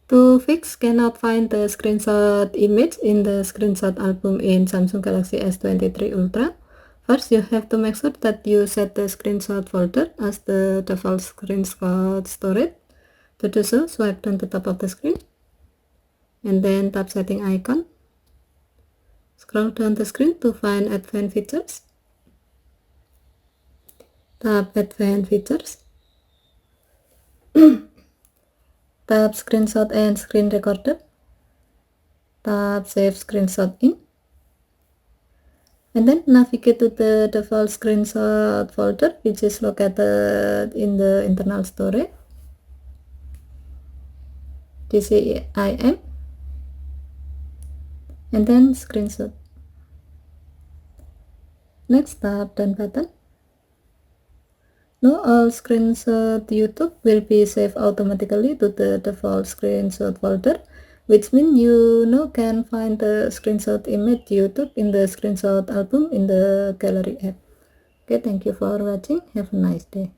To fix cannot find the screenshot image in the screenshot album in Samsung Galaxy S23 Ultra, first you have to make sure that you set the screenshot folder as the default screenshot storage. To do so, swipe down the top of the screen and then tap setting icon. Scroll down the screen to find advanced features. Tap advanced features. Tap screenshot and screen recorder. Tap save screenshot in. And then navigate to the default screenshot folder, which is located in the internal storage. DCIM. And then screenshot. Next, tap done button. Now all screenshot YouTube will be saved automatically to the default screenshot folder, which means you now can find the screenshot image YouTube in the screenshot album in the gallery app. Okay, thank you for watching. Have a nice day.